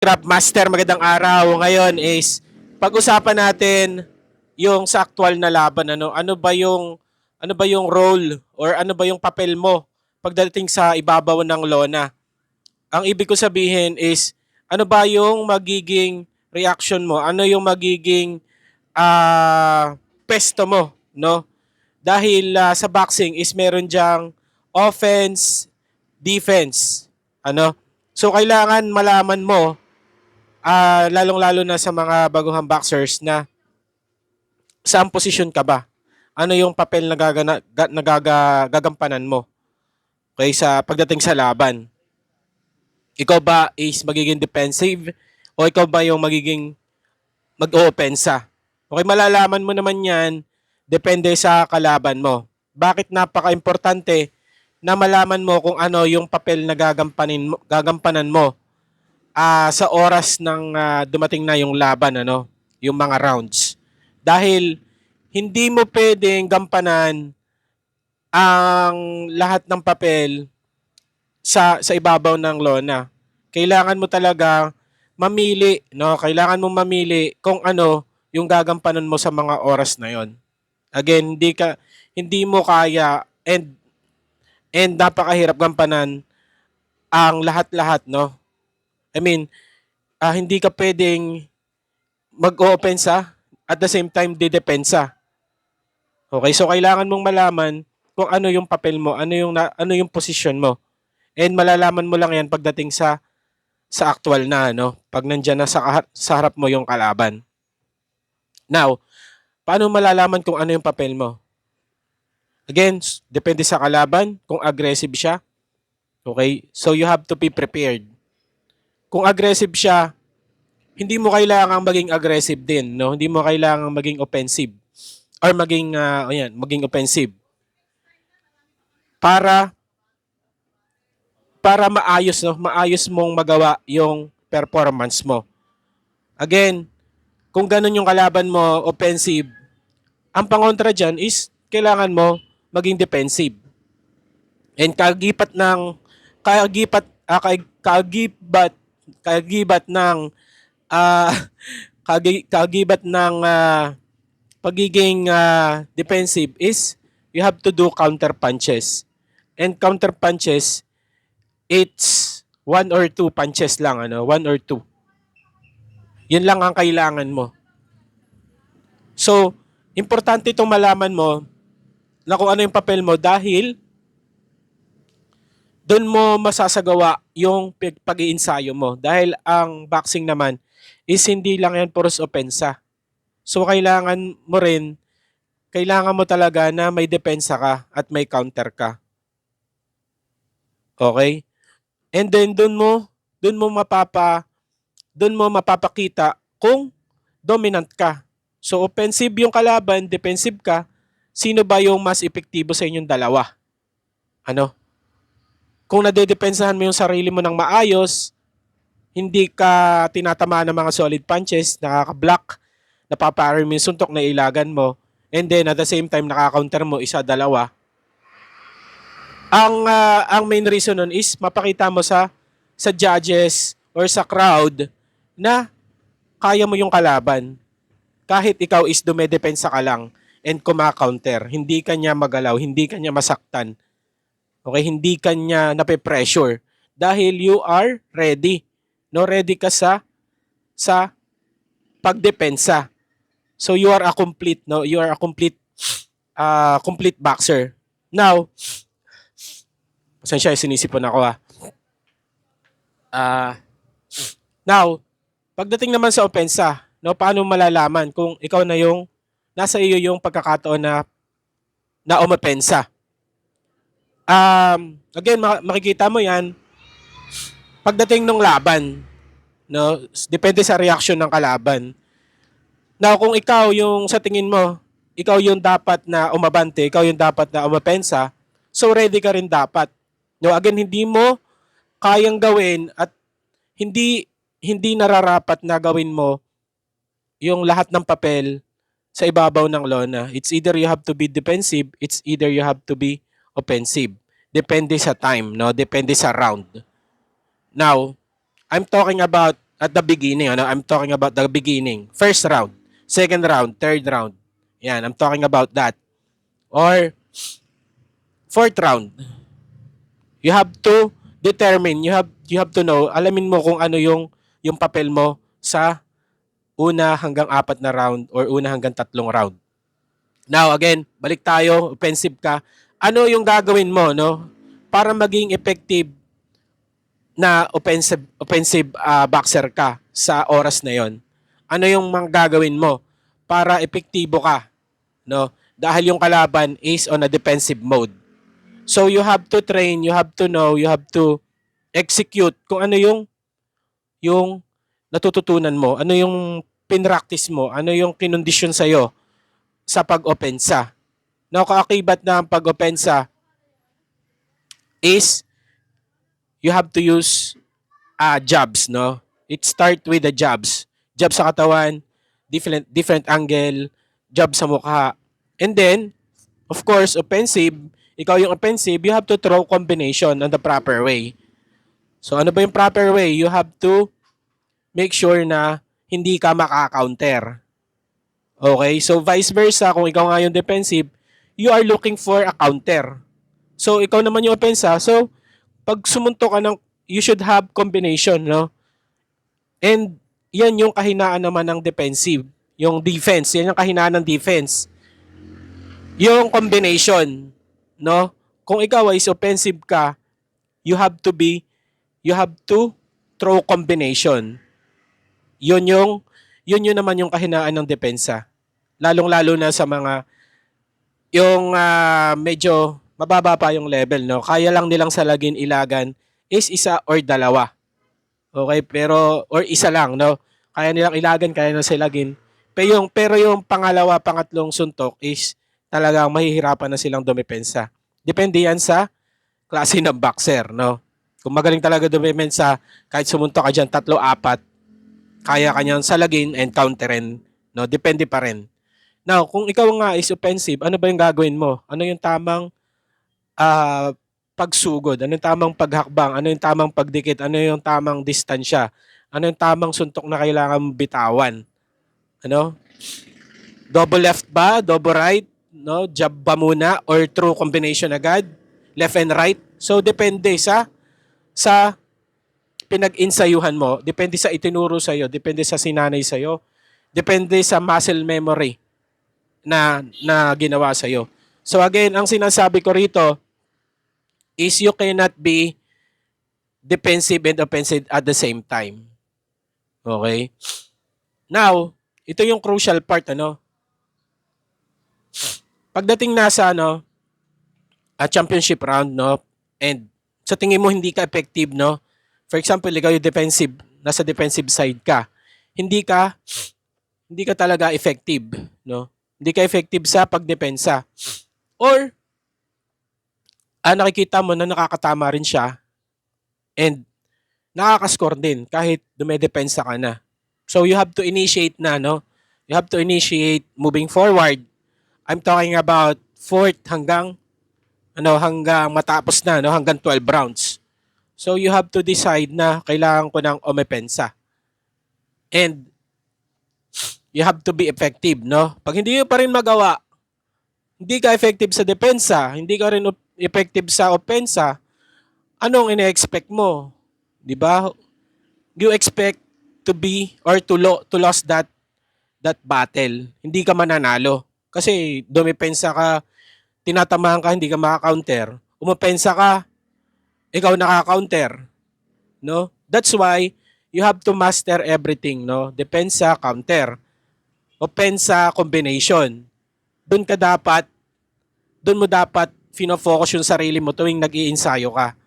Craft Master, magandang araw. Ngayon is pag-usapan natin yung sa aktual na laban. Ano ba yung role or ano ba yung papel mo pagdating sa ibabaw ng lona? Ang ibig ko sabihin is ano ba yung magiging reaction mo? Ano yung magiging pesto mo, no? Dahil sa boxing is meron diyang offense, defense, ano? So kailangan malaman mo lalong-lalo na sa mga baguhang boxers na saan posisyon ka ba? Ano yung papel na gagampanan mo okay, sa pagdating sa laban? Ikaw ba is magiging defensive o ikaw ba yung magiging mag-oopensa? Okay, malalaman mo naman yan depende sa kalaban mo. Bakit napaka-importante na malaman mo kung ano yung papel na gagampanan mo sa oras ng dumating na yung laban, ano, yung mga rounds. Dahil hindi mo pwedeng gampanan ang lahat ng papel sa ibabaw ng lona. Kailangan mo talaga mamili, no? Kailangan mo mamili kung ano yung gagampanan mo sa mga oras na yon. Again, hindi mo kaya and napakahirap gampanan ang lahat-lahat, no? I mean, hindi ka pwedeng mag-oopensa at the same time didepensa. Okay, so kailangan mong malaman kung ano yung papel mo, ano yung position mo. And malalaman mo lang 'yan pagdating sa actual na ano, pag nandiyan na sa harap mo yung kalaban. Now, paano malalaman kung ano yung papel mo? Again, depende sa kalaban kung aggressive siya. Okay? So you have to be prepared. Kung aggressive siya, hindi mo kailangang maging aggressive din, no? Hindi mo kailangang maging offensive or maging offensive para maayos, no, maayos mong magawa yung performance mo. Again, kung ganun yung kalaban mo, offensive, ang pangontra dyan is kailangan mo maging defensive. And kagipat kagibat kagibat ng ah kagibat ng pagiging defensive is you have to do counter punches. And counter punches, it's one or two punches lang, ano, one or two. Yun lang ang kailangan mo. So, importante itong malaman mo na kung ano yung papel mo dahil doon mo masasagawa yung pag-iinsayo mo. Dahil ang boxing naman is hindi lang yan puros opensa. So, kailangan mo talaga na may depensa ka at may counter ka. Okay? And then doon mo mapapakita kung dominant ka. So offensive yung kalaban, defensive ka, sino ba yung mas epektibo sa inyong dalawa? Ano? Kung nadedepensahan mo yung sarili mo ng maayos, hindi ka tinatamaan ng mga solid punches, nakaka-block, napapari mo yung suntok na ilagan mo, and then at the same time nakaka-counter mo isa, dalawa. Ang main reason nun is mapakita mo sa judges or sa crowd na kaya mo yung kalaban. Kahit ikaw is dumedepensa ka lang and kumaka-counter, hindi ka niya magalaw, hindi ka niya masaktan. Okay, hindi ka niya nape-pressure dahil you are ready. No, ready ka sa pagdepensa. So you are a complete, no, you are a complete boxer. Now, pasensya, sinisipon ako now, pagdating naman sa opensa, no, paano malalaman kung ikaw na yung nasa iyo yung pagkakataon na umopensa? Again, makikita mo 'yan pagdating ng laban, no? Depende sa reaction ng kalaban. Now, kung ikaw yung sa tingin mo, ikaw yung dapat na umabante, ikaw yung dapat na umopensa, so ready ka rin dapat. No, again, hindi mo kayang gawin at hindi nararapat na gawin mo yung lahat ng papel sa ibabaw ng lona. It's either you have to be defensive, it's either you have to be offensive. Depende sa time, no? Depende sa round. Now, I'm talking about at the beginning, ano, I'm talking about the beginning. First round, second round, third round. Yan, I'm talking about that. Or fourth round. You have to determine, you have to know, alamin mo kung ano yung papel mo sa una hanggang apat na round or una hanggang tatlong round. Now again, balik tayo, offensive ka. Ano yung gagawin mo, no? Para maging effective na offensive boxer ka sa oras na 'yon. Ano yung mga gagawin mo para epektibo ka, no? Dahil yung kalaban is on a defensive mode. So you have to train, you have to know, you have to execute kung ano yung natututunan mo, ano yung pinractice mo, ano yung kinondisyon sa'yo sa pag-opensa. Now, kaakibat ng pag-opensa is you have to use jabs, no? It start with the jabs. Jab sa katawan, different angle, jab sa mukha. And then, of course, offensive, ikaw yung offensive, you have to throw combination on the proper way. So ano ba yung proper way? You have to make sure na hindi ka maka-counter. Okay? So vice versa, kung ikaw nga yung defensive, you are looking for a counter. So ikaw naman yung offensa. So pag sumuntok ka ng, you should have combination, no? And yan yung kahinaan naman ng defensive. Yung defense, yan yung kahinaan ng defense. Yung combination, no? Kung ikaw ay offensive ka, you have to throw combination. Yun naman yung kahinaan ng depensa. Lalong-lalo na sa mga yung medyo mababa pa yung level, no? Kaya lang nilang salagin ilagan is isa or dalawa. Okay, pero or isa lang, no? Kaya nilang ilagan, kaya nilang salagin. Pero yung pangalawa, pangatlong suntok is talagang mahihirapan na silang dumepensa. Depende yan sa klase ng boxer, no? Kung magaling talaga dumepensa, kahit sumuntok ka dyan, 3-4, kaya kanyang salagin and counterin, no? Depende pa rin. Now, kung ikaw nga is offensive, ano ba yung gagawin mo? Ano yung tamang pagsugod? Ano yung tamang paghakbang? Ano yung tamang pagdikit? Ano yung tamang distansya? Ano yung tamang suntok na kailangan bitawan? Ano? Double left ba? Double right? No? Jab ba muna? Or true combination agad? Left and right? So, depende sa pinag-insayuhan mo, depende sa itinuro sa'yo, depende sa sinanay sa'yo, depende sa muscle memory na ginawa sa'yo. So again, ang sinasabi ko rito is you cannot be defensive and offensive at the same time. Okay? Now, ito yung crucial part, ano? Pagdating na sa championship round, no? And sa tingin mo hindi ka effective, no? For example, ikaw yung defensive, nasa defensive side ka. Hindi ka talaga effective, no? Hindi ka effective sa pagdepensa. Or nakikita mo na nakakatama rin siya and nakaka-score din kahit dumedepensa ka na. So you have to initiate na, no? You have to initiate moving forward. I'm talking about fourth hanggang matapos na, no? Hanggang 12 rounds. So you have to decide na kailangan ko ng umepensa. And you have to be effective, no? Pag hindi mo pa rin magawa, hindi ka effective sa depensa, hindi ka rin effective sa opensa, anong ine-expect mo? 'Di ba? You expect to be or to lose that battle. Hindi ka mananalo. Kasi dumepensa ka, tinatamaan ka, hindi ka maka-counter. Umopensa ka, ikaw naka-counter, no? That's why you have to master everything, no? Depensa, counter, opensa, combination. Doon mo dapat fino-focus yung sarili mo tuwing nag-iinsayo ka.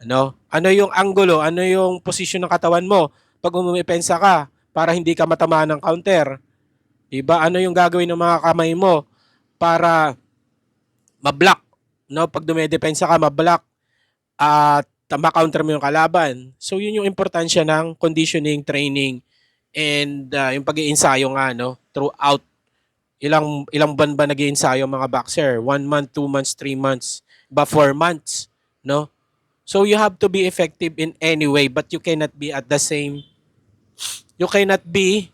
Ano yung angulo, ano yung posisyon ng katawan mo pag umipensa ka para hindi ka matamaan ng counter? Diba? Ano yung gagawin ng mga kamay mo para ma-block, no? Pag dumedepensa ka, ma-block at ma-counter mo yung kalaban. So yun yung importansya ng conditioning, training, and yung pag-iinsayo nga, no? Throughout. Ilang buwan ba nag-iinsayo mga boxer? 1 month, 2 months, 3 months, ba 4 months, no? So you have to be effective in any way, but you cannot be at the same You cannot be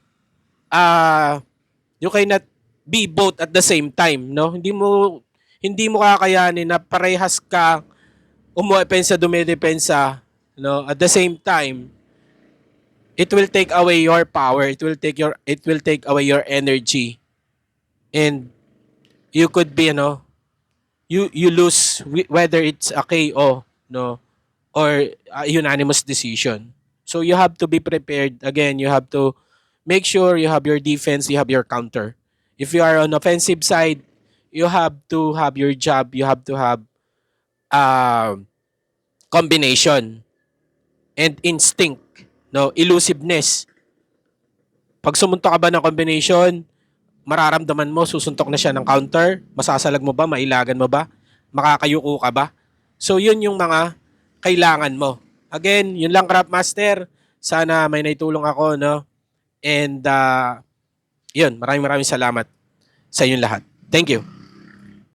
uh, you cannot be both at the same time, no? Hindi mo kakayanin na parehas ka umuopensa dumedepensa, no? At the same time, it will take away your power, it will take away your energy, and you could be, you lose whether it's a KO, no, or a unanimous decision. So you have to be prepared. Again, you have to make sure you have your defense, you have your counter. If you are on offensive side, you have to have your jab, you have to have combination and instinct, no, elusiveness. Pag sumuntok ka ba ng combination, mararamdaman mo, susuntok na siya ng counter, masasalag mo ba, mailagan mo ba, makakayuko ka ba? So yun yung mga kailangan mo. Again, yun lang, Craft Master. Sana may naitulong ako, no? And yun, maraming salamat sa inyong lahat. Thank you.